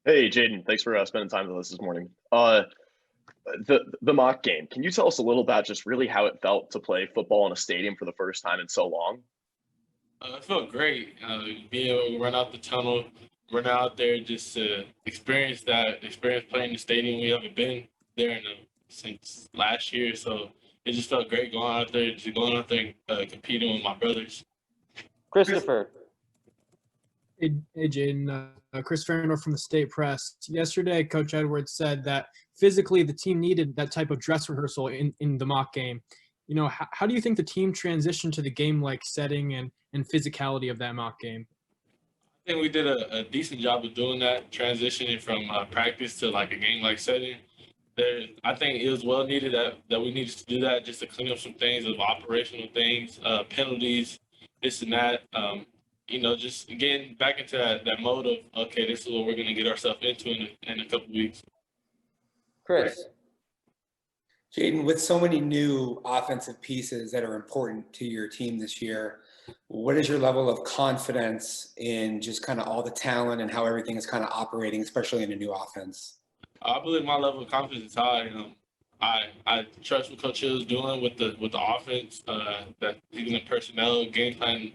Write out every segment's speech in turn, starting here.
Hey, Jayden, thanks for spending time with us this morning. The mock game. Can you tell us a little about just really how it felt to play football in a stadium for the first time in so long? It felt great being able to run out the tunnel, run out there, just to experience that experience playing in the stadium. We haven't been there since last year, so it just felt great going out there, just going out there and competing with my brothers. Christopher. Hey, Jayden. Chris Farrell from the State Press. Yesterday, Coach Edwards said that physically the team needed that type of dress rehearsal in the mock game. How do you think the team transitioned to the game-like setting and physicality of that mock game? I think we did a decent job of doing that, transitioning from practice to like a game-like setting. I think it was well needed that we needed to do that just to clean up some things of operational things, penalties, this and that. Just getting back into that mode of, okay, this is what we're going to get ourselves into in a couple weeks. Chris. Jayden, with so many new offensive pieces that are important to your team this year, what is your level of confidence in just kind of all the talent and how everything is kind of operating, especially in a new offense? I believe my level of confidence is high. I trust what Coach Hill is doing with the offense, that he's going to personnel game plan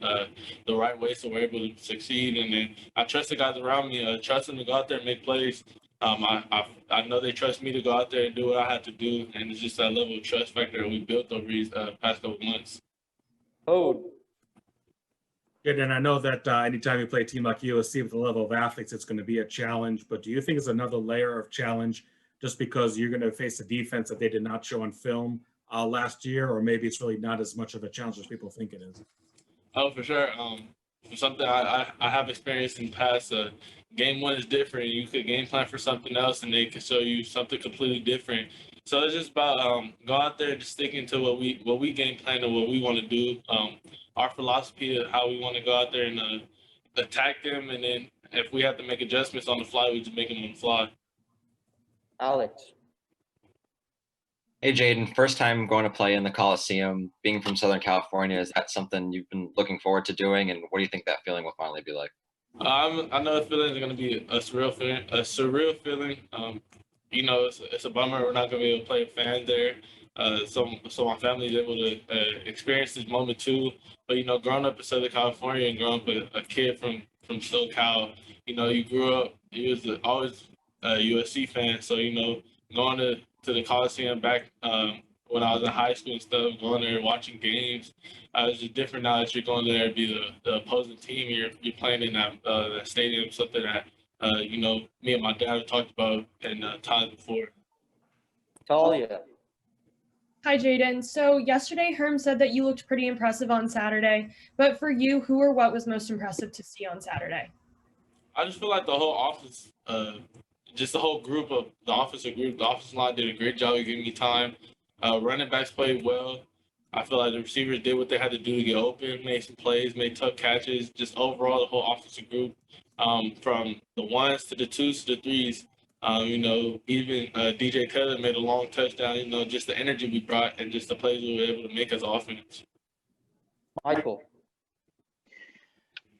the right way so we're able to succeed. And then I trust the guys around me. Trust them to go out there and make plays. I know they trust me to go out there and do what I have to do, and it's just that level of trust factor that we built over these past couple months. Oh. Yeah, and I know that anytime you play a team like USC with the level of athletes, it's going to be a challenge. But do you think it's another layer of challenge just because you're going to face a defense that they did not show on film last year, or maybe it's really not as much of a challenge as people think it is? Oh, for sure. Something I have experienced in the past. Game one is different. You could game plan for something else, and they could show you something completely different. So it's just about go out there and just sticking to what we game plan and what we want to do. Our philosophy of how we want to go out there and attack them, and then if we have to make adjustments on the fly, we just make them on the fly. Alex. Hey, Jayden, first time going to play in the Coliseum, being from Southern California, is that something you've been looking forward to doing? And what do you think that feeling will finally be like? I know the feeling is going to be a surreal feeling. It's a bummer we're not going to be able to play a fan there. So my family is able to experience this moment too. But growing up in Southern California and growing up a kid from SoCal, you grew up. You was always a USC fan, so going to the Coliseum back when I was in high school and stuff, going there watching games. It's just different now that you're going there to be the opposing team. You're playing in that stadium, something that me and my dad have talked about in times before. Talia. Hi, Jayden. So yesterday, Herm said that you looked pretty impressive on Saturday. But for you, who or what was most impressive to see on Saturday? I just feel like the whole office, just the whole group of the offensive group, the offensive line did a great job of giving me time. Running backs played well. I feel like the receivers did what they had to do to get open, made some plays, made tough catches. Just overall, the whole offensive group, from the ones to the twos to the threes, even DJ Cutler made a long touchdown. Just the energy we brought and just the plays we were able to make as offense. Michael.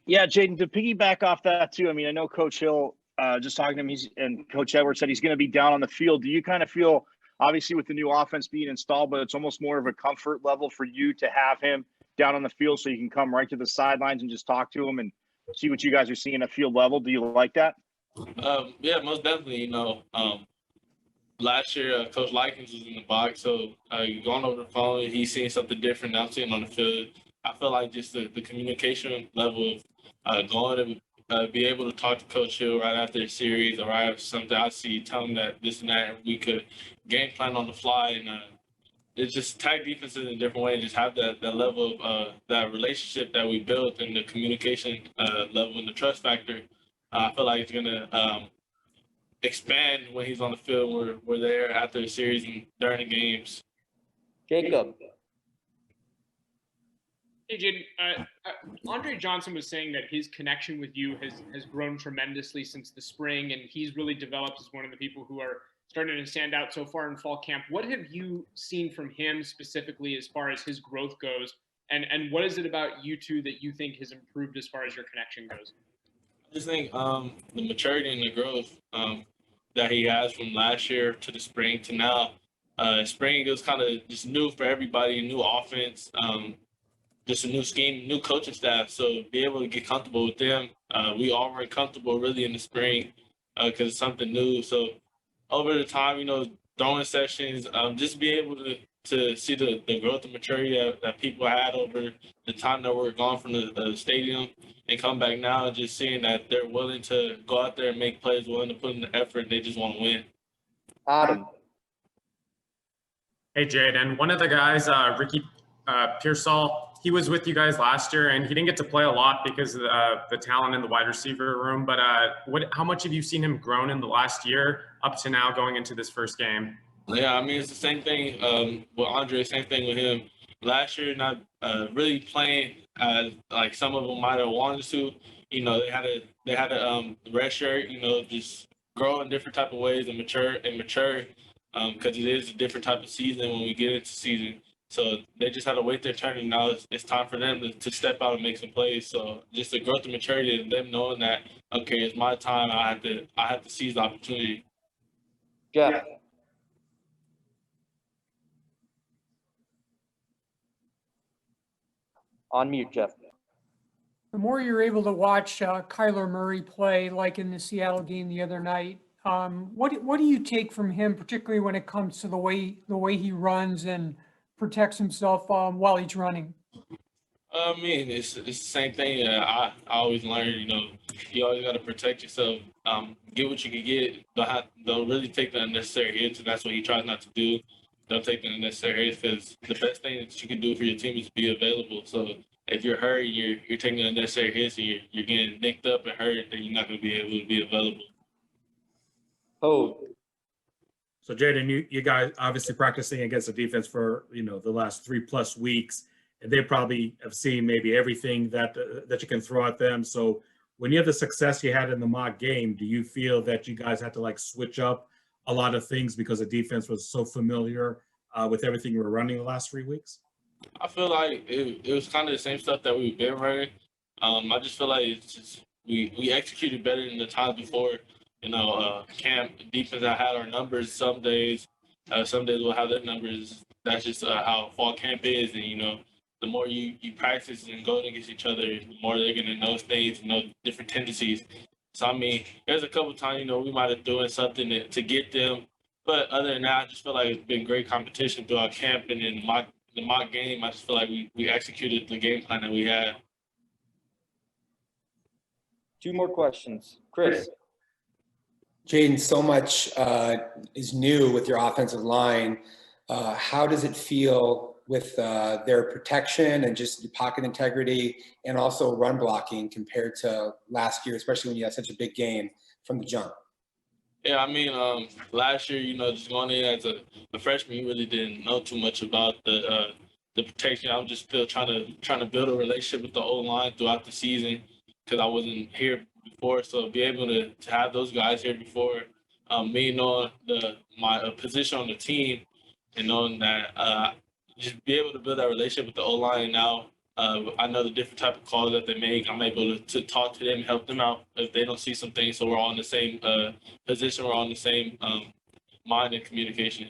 Yeah, Jayden, to piggyback off that too, I mean, I know Coach Hill, just talking to him, and Coach Edwards said he's going to be down on the field. Do you kind of feel, obviously with the new offense being installed, but it's almost more of a comfort level for you to have him down on the field so you can come right to the sidelines and just talk to him and see what you guys are seeing at field level? Do you like that? Yeah, most definitely. Last year, Coach Likens was in the box, so going over the phone, he's seeing something different than I'm seeing on the field. I feel like just the communication level of going to be able to talk to Coach Hill right after a series or right after something I see, tell him that this and that, and we could game plan on the fly, and it's just tag defenses in a different way and just have that level of that relationship that we built and the communication level and the trust factor. I feel like it's going to expand when he's on the field. We're there after the series and during the games. Jacob. Hey, Jayden, Andre Johnson was saying that his connection with you has grown tremendously since the spring, and he's really developed as one of the people who are starting to stand out so far in fall camp. What have you seen from him specifically as far as his growth goes, and what is it about you two that you think has improved as far as your connection goes? just think the maturity and the growth that he has from last year to the spring to now. Spring was kind of just new for everybody, new offense, just a new scheme, new coaching staff. So be able to get comfortable with them. We all were comfortable really in the spring because it's something new. So over the time, throwing sessions, just be able to see the growth and maturity that people had over the time that we're gone from the stadium and come back now, and just seeing that they're willing to go out there and make plays, willing to put in the effort, they just want to win. Adam. Hey, Jayden. One of the guys, Ricky Pearsall, he was with you guys last year, and he didn't get to play a lot because of the talent in the wide receiver room. But how much have you seen him grown in the last year up to now going into this first game? Yeah, I mean, it's the same thing with Andre, same thing with him. Last year, not really playing like some of them might have wanted to. They had a red shirt, just grow in different type of ways and mature because it is a different type of season when we get into season. So they just had to wait their turn, and now it's time for them to step out and make some plays. So just the growth and maturity of them knowing that, okay, it's my time. I have to seize the opportunity. Jeff. On mute, Jeff. The more you're able to watch Kyler Murray play, like in the Seattle game the other night, what do you take from him, particularly when it comes to the way he runs and protects himself while he's running? I mean, it's the same thing. I always learn. You always got to protect yourself. Get what you can get. Don't really take the unnecessary hits, and that's what he tries not to do. Don't take the unnecessary hits because the best thing that you can do for your team is be available. So if you're hurt, you're taking the unnecessary hits, and you're getting nicked up and hurt, then you're not going to be able to be available. Oh. So Jayden, you guys obviously practicing against the defense for the last 3+ weeks, and they probably have seen maybe everything that you can throw at them. So when you have the success you had in the mock game, do you feel that you guys had to switch up a lot of things because the defense was so familiar with everything you were running the last 3 weeks? I feel like it was kind of the same stuff that we've been running. I just feel like it's just we executed better than the times before. Camp defense, I had our numbers some days. Some days we'll have their numbers. That's just how fall camp is. And, the more you practice and go against each other, the more they're going to know things, different tendencies. So, I mean, there's a couple times, we might have doing something to get them. But other than that, I just feel like it's been great competition throughout camp. And in the mock game, I just feel like we executed the game plan that we had. 2 more questions. Chris. Jayden, so much is new with your offensive line. How does it feel with their protection and just the pocket integrity and also run blocking compared to last year, especially when you had such a big game from the jump? Yeah, I mean, last year, just going in as a freshman, you really didn't know too much about the protection. I was just still trying to build a relationship with the O-line throughout the season because I wasn't here before. So be able to have those guys here before, me knowing my position on the team and knowing that just be able to build that relationship with the O-line now. I know the different type of calls that they make. I'm able to talk to them and help them out if they don't see some things. So we're all in the same position. We're all in the same mind and communication.